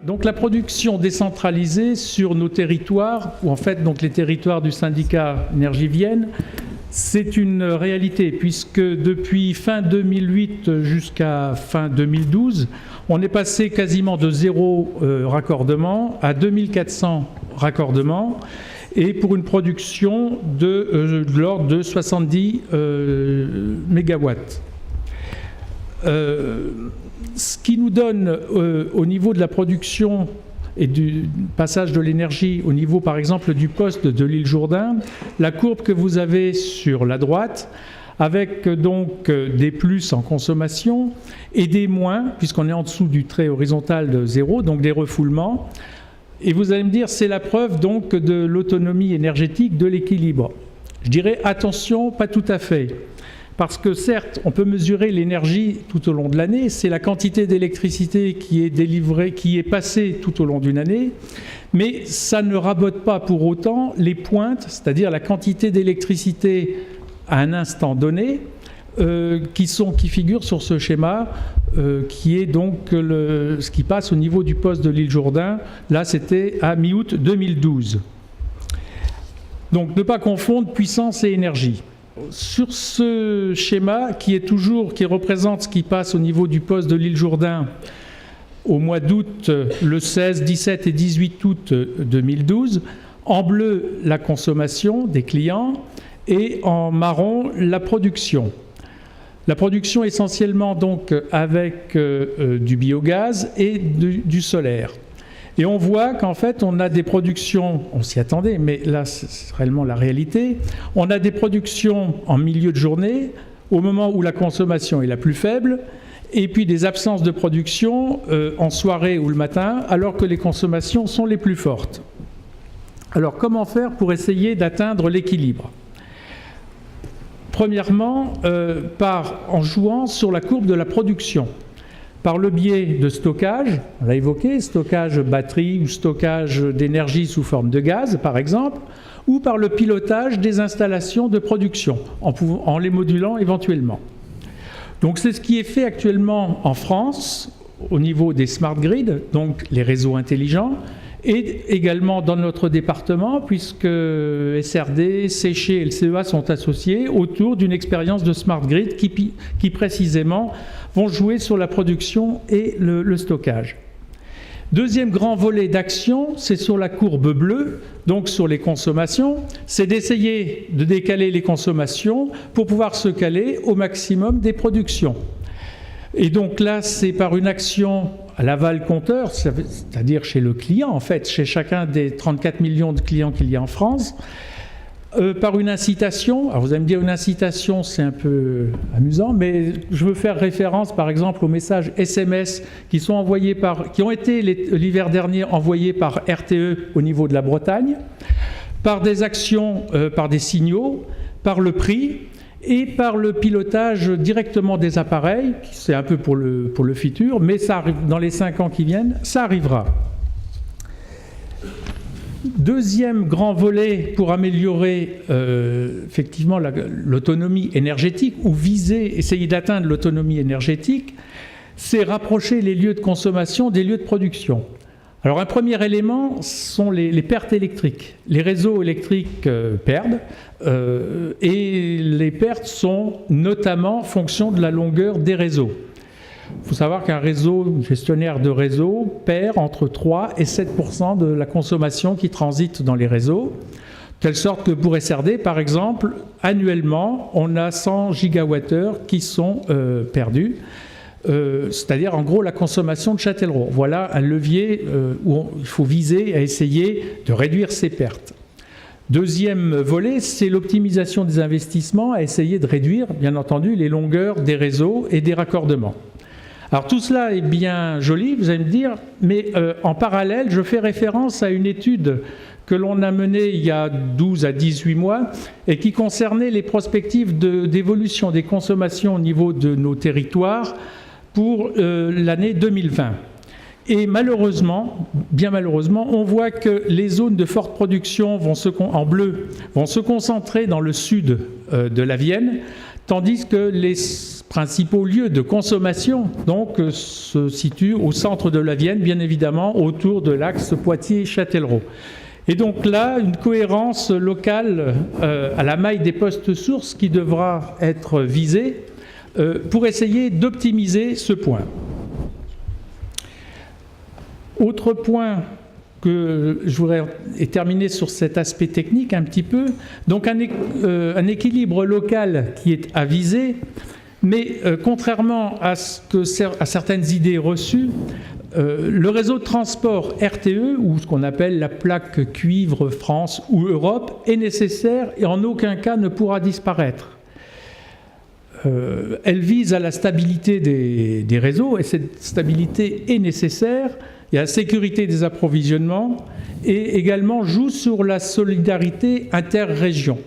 Donc la production décentralisée sur nos territoires, ou en fait donc les territoires du syndicat Énergie Vienne, c'est une réalité puisque depuis fin 2008 jusqu'à fin 2012, on est passé quasiment de 0 raccordement à 2400 raccordements et pour une production de l'ordre de 70 mégawatts. Ce qui nous donne au niveau de la production et du passage de l'énergie au niveau par exemple du poste de l'île Jourdain, la courbe que vous avez sur la droite avec donc des plus en consommation et des moins puisqu'on est en dessous du trait horizontal de 0, donc des refoulements. Et vous allez me dire c'est la preuve donc de l'autonomie énergétique, de l'équilibre. Je dirais attention, pas tout à fait. Parce que certes, on peut mesurer l'énergie tout au long de l'année, c'est la quantité d'électricité qui est délivrée, qui est passée tout au long d'une année, mais ça ne rabote pas pour autant les pointes, c'est-à-dire la quantité d'électricité à un instant donné, qui figurent sur ce schéma, qui est donc ce qui passe au niveau du poste de l'île Jourdain. Là, c'était à mi-août 2012. Donc, ne pas confondre puissance et énergie. Sur ce schéma qui représente ce qui passe au niveau du poste de l'île Jourdain au mois d'août, le 16, 17 et 18 août 2012, en bleu la consommation des clients et en marron la production. La production essentiellement donc avec du biogaz et du solaire. Et on voit qu'en fait, on a des productions, on s'y attendait, mais là, c'est réellement la réalité. On a des productions en milieu de journée, au moment où la consommation est la plus faible, et puis des absences de production en soirée ou le matin, alors que les consommations sont les plus fortes. Alors, comment faire pour essayer d'atteindre l'équilibre ? Premièrement, en jouant sur la courbe de la production. Par le biais de stockage, on l'a évoqué, stockage batterie ou stockage d'énergie sous forme de gaz par exemple, ou par le pilotage des installations de production, en les modulant éventuellement. Donc c'est ce qui est fait actuellement en France, au niveau des smart grids, donc les réseaux intelligents, et également dans notre département, puisque SRD, Séché et le CEA sont associés autour d'une expérience de smart grid qui précisément vont jouer sur la production et le stockage. Deuxième grand volet d'action, c'est sur la courbe bleue, donc sur les consommations, c'est d'essayer de décaler les consommations pour pouvoir se caler au maximum des productions. Et donc là, c'est par une action à l'aval compteur, c'est-à-dire chez le client, en fait, chez chacun des 34 millions de clients qu'il y a en France, par une incitation. Alors vous allez me dire, une incitation, c'est un peu amusant, mais je veux faire référence, par exemple, aux messages SMS qui ont été l'hiver dernier envoyés par RTE au niveau de la Bretagne, par des actions, par des signaux, par le prix, et par le pilotage directement des appareils, c'est un peu pour le futur, mais ça arrive dans les 5 ans qui viennent, ça arrivera. Deuxième grand volet pour améliorer effectivement l'autonomie énergétique, ou essayer d'atteindre l'autonomie énergétique, c'est rapprocher les lieux de consommation des lieux de production. Alors un premier élément sont les pertes électriques. Les réseaux électriques perdent et les pertes sont notamment fonction de la longueur des réseaux. Il faut savoir qu'un gestionnaire de réseau perd entre 3 et 7% de la consommation qui transite dans les réseaux, de telle sorte que pour SRD, par exemple, annuellement, on a 100 gigawattheures qui sont perdus. C'est-à-dire en gros la consommation de Châtellerault. Voilà un levier où il faut viser à essayer de réduire ces pertes. Deuxième volet, c'est l'optimisation des investissements, à essayer de réduire, bien entendu, les longueurs des réseaux et des raccordements. Alors tout cela est bien joli, vous allez me dire, mais en parallèle, je fais référence à une étude que l'on a menée il y a 12 à 18 mois et qui concernait les perspectives d'évolution des consommations au niveau de nos territoires pour l'année 2020. Et malheureusement, bien malheureusement, on voit que les zones de forte production en bleu vont se concentrer dans le sud de la Vienne, tandis que les principaux lieux de consommation donc, se situent au centre de la Vienne, bien évidemment, autour de l'axe Poitiers-Châtellerault. Et donc là, une cohérence locale à la maille des postes sources qui devra être visée pour essayer d'optimiser ce point. Autre point que je voudrais terminer sur cet aspect technique un petit peu, donc un équilibre local qui est à viser, mais contrairement à certaines idées reçues, le réseau de transport RTE, ou ce qu'on appelle la plaque cuivre France ou Europe, est nécessaire et en aucun cas ne pourra disparaître. Elle vise à la stabilité des réseaux, et cette stabilité est nécessaire. Il y a la sécurité des approvisionnements et également joue sur la solidarité interrégion.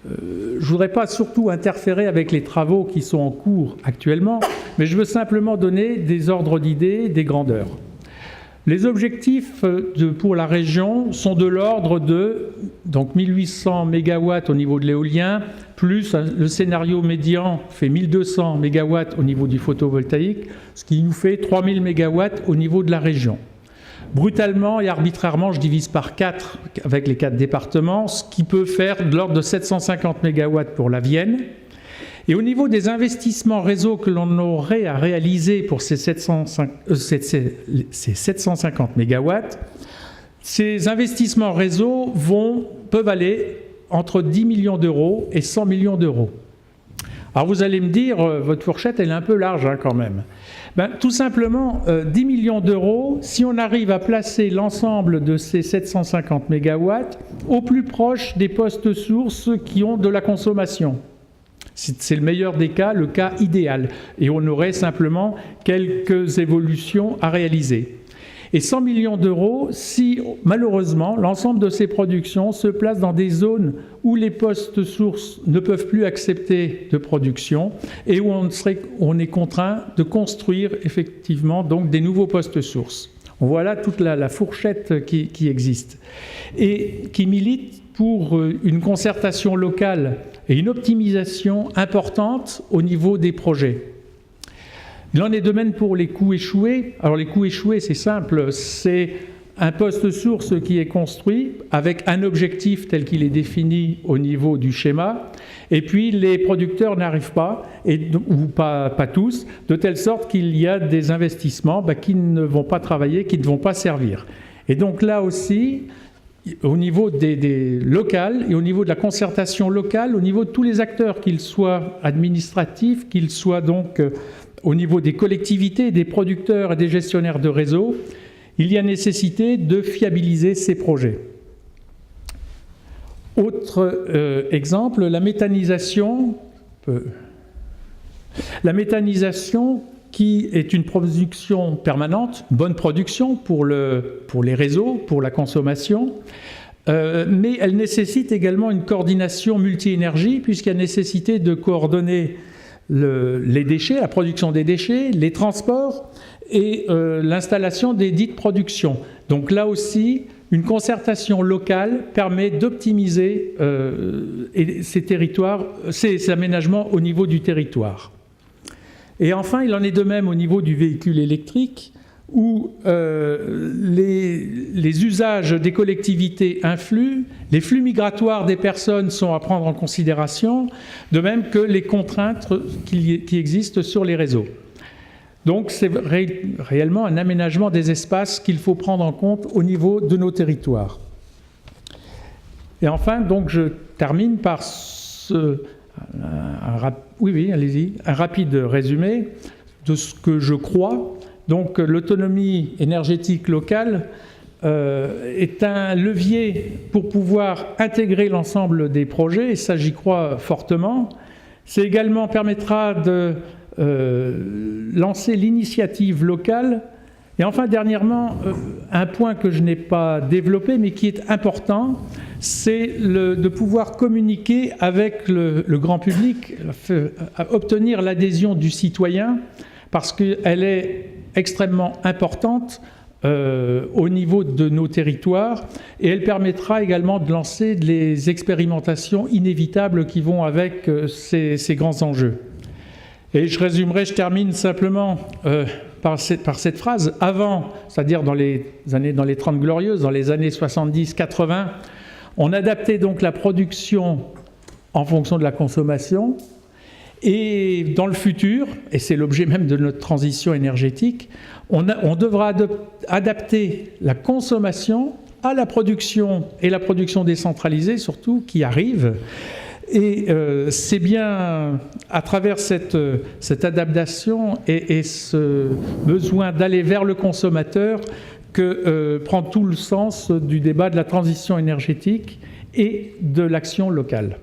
Je ne voudrais pas surtout interférer avec les travaux qui sont en cours actuellement, mais je veux simplement donner des ordres d'idées, des grandeurs. Les objectifs pour la région sont de l'ordre de donc 1800 MW au niveau de l'éolien, plus le scénario médian fait 1200 MW au niveau du photovoltaïque, ce qui nous fait 3000 MW au niveau de la région. Brutalement et arbitrairement, je divise par 4 avec les 4 départements, ce qui peut faire de l'ordre de 750 MW pour la Vienne. Et au niveau des investissements réseau que l'on aurait à réaliser pour ces 750 MW, ces investissements réseau peuvent aller entre 10 millions d'euros et 100 millions d'euros. Alors vous allez me dire, votre fourchette elle est un peu large quand même. Tout simplement, 10 millions d'euros, si on arrive à placer l'ensemble de ces 750 MW au plus proche des postes sources qui ont de la consommation. C'est le meilleur des cas, le cas idéal. Et on aurait simplement quelques évolutions à réaliser. Et 100 millions d'euros si, malheureusement, l'ensemble de ces productions se place dans des zones où les postes sources ne peuvent plus accepter de production et où on est contraint de construire effectivement donc des nouveaux postes sources. On voit là toute la fourchette qui existe et qui milite pour une concertation locale et une optimisation importante au niveau des projets. Il en est de même pour les coûts échoués. Alors les coûts échoués, c'est simple, c'est un poste source qui est construit avec un objectif tel qu'il est défini au niveau du schéma, et puis les producteurs n'arrivent pas, ou pas tous, de telle sorte qu'il y a des investissements qui ne vont pas travailler, qui ne vont pas servir. Et donc là aussi, au niveau des locales et au niveau de la concertation locale, au niveau de tous les acteurs, qu'ils soient administratifs, qu'ils soient donc au niveau des collectivités, des producteurs et des gestionnaires de réseau, il y a nécessité de fiabiliser ces projets. Autre exemple, la méthanisation. La méthanisation qui est une production permanente, bonne production pour les réseaux, pour la consommation, mais elle nécessite également une coordination multi-énergie puisqu'il y a nécessité de coordonner les déchets, la production des déchets, les transports et l'installation des dites productions. Donc là aussi, une concertation locale permet d'optimiser ces territoires, ces aménagements au niveau du territoire. Et enfin, il en est de même au niveau du véhicule électrique où les usages des collectivités influent, les flux migratoires des personnes sont à prendre en considération, de même que les contraintes qui existent sur les réseaux. Donc c'est réellement un aménagement des espaces qu'il faut prendre en compte au niveau de nos territoires. Et enfin, donc je termine par un rapide résumé de ce que je crois. Donc l'autonomie énergétique locale est un levier pour pouvoir intégrer l'ensemble des projets, et ça j'y crois fortement. C'est également permettra de lancer l'initiative locale. Et enfin, dernièrement, un point que je n'ai pas développé, mais qui est important, c'est de pouvoir communiquer avec le grand public, obtenir l'adhésion du citoyen, parce qu'elle est extrêmement importante au niveau de nos territoires, et elle permettra également de lancer les expérimentations inévitables qui vont avec ces grands enjeux. Et je résumerai, je termine simplement par cette phrase. Avant, c'est-à-dire dans les 30 glorieuses, dans les années 70-80, on adaptait donc la production en fonction de la consommation. Et dans le futur, et c'est l'objet même de notre transition énergétique, on devra adapter la consommation à la production, et la production décentralisée surtout, qui arrive. Et c'est bien à travers cette adaptation et ce besoin d'aller vers le consommateur que prend tout le sens du débat de la transition énergétique et de l'action locale.